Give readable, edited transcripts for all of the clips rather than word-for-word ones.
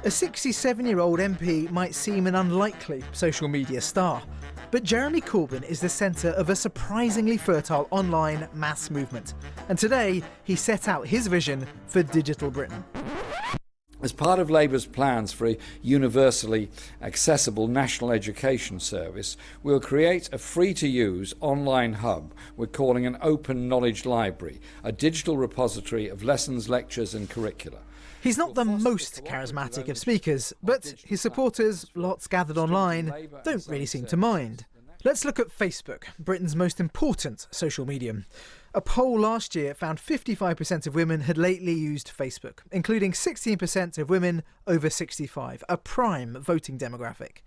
A 67-year-old MP might seem an unlikely social media star, but Jeremy Corbyn is the centre of a surprisingly fertile online mass movement. And today, he set out his vision for digital Britain. As part of Labour's plans for a universally accessible national education service, we'll create a free-to-use online hub we're calling an Open Knowledge Library, a digital repository of lessons, lectures and curricula. He's not the most charismatic of speakers, but his supporters, lots gathered online, don't really seem to mind. Let's look at Facebook, Britain's most important social medium. A poll last year found 55% of women had lately used Facebook, including 16% of women over 65, a prime voting demographic.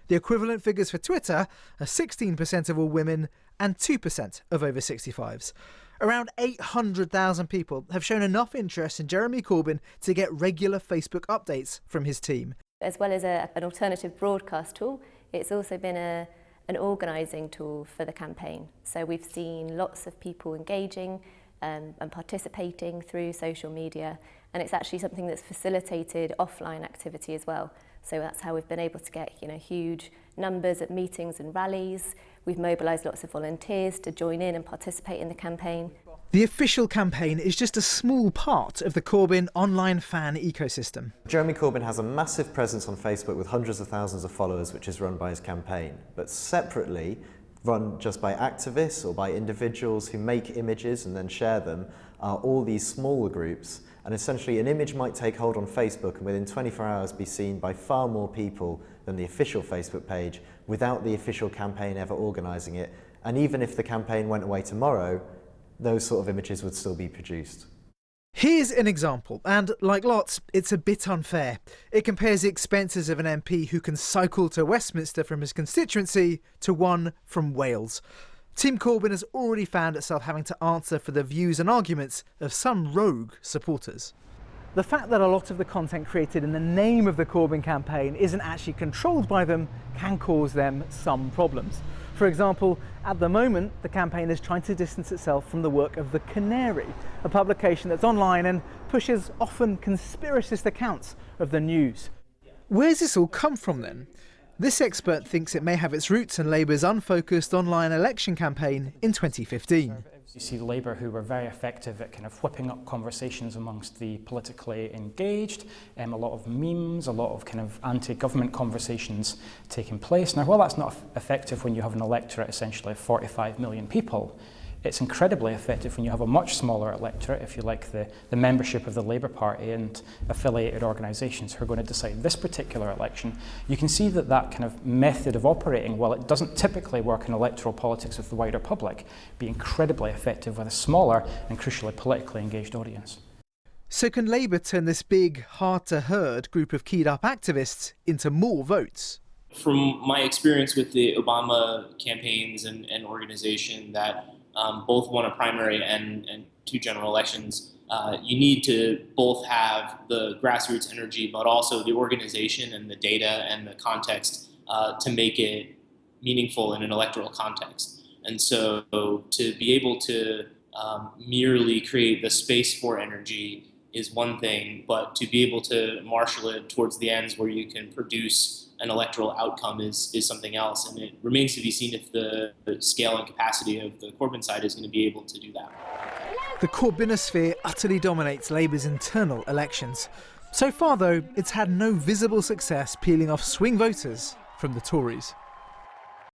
The equivalent figures for Twitter are 16% of all women and 2% of over 65s. Around 800,000 people have shown enough interest in Jeremy Corbyn to get regular Facebook updates from his team. As well as an alternative broadcast tool, it's also been an organising tool for the campaign. So we've seen lots of people engaging and participating through social media, and it's actually something that's facilitated offline activity as well. So that's how we've been able to get huge numbers at meetings and rallies. We've mobilised lots of volunteers to join in and participate in the campaign. The official campaign is just a small part of the Corbyn online fan ecosystem. Jeremy Corbyn has a massive presence on Facebook with hundreds of thousands of followers, which is run by his campaign. But separately, run just by activists or by individuals who make images and then share them, are all these smaller groups. And essentially an image might take hold on Facebook and within 24 hours be seen by far more people than the official Facebook page without the official campaign ever organising it. And even if the campaign went away tomorrow, those sort of images would still be produced. Here's an example, and like lots, it's a bit unfair. It compares the expenses of an MP who can cycle to Westminster from his constituency to one from Wales. Team Corbyn has already found itself having to answer for the views and arguments of some rogue supporters. The fact that a lot of the content created in the name of the Corbyn campaign isn't actually controlled by them can cause them some problems. For example, at the moment, the campaign is trying to distance itself from the work of The Canary, a publication that's online and pushes often conspiracist accounts of the news. Where's this all come from then? This expert thinks it may have its roots in Labour's unfocused online election campaign in 2015. You see Labour, who were very effective at kind of whipping up conversations amongst the politically engaged, a lot of memes, a lot of kind of anti-government conversations taking place. Now, while that's not effective when you have an electorate essentially of 45 million people, it's incredibly effective when you have a much smaller electorate, if you like, the membership of the Labour Party and affiliated organisations who are going to decide this particular election. You can see that that kind of method of operating, while it doesn't typically work in electoral politics with the wider public, be incredibly effective with a smaller and crucially politically engaged audience. So can Labour turn this big, hard-to-herd group of keyed-up activists into more votes? From my experience with the Obama campaigns and organisation that both won a primary and two general elections, you need to both have the grassroots energy, but also the organization and the data and the context to make it meaningful in an electoral context. And so to be able to merely create the space for energy is one thing, but to be able to marshal it towards the ends where you can produce an electoral outcome is something else. And it remains to be seen if the scale and capacity of the Corbyn side is going to be able to do that. The Corbynosphere utterly dominates Labour's internal elections. So far, though, it's had no visible success peeling off swing voters from the Tories.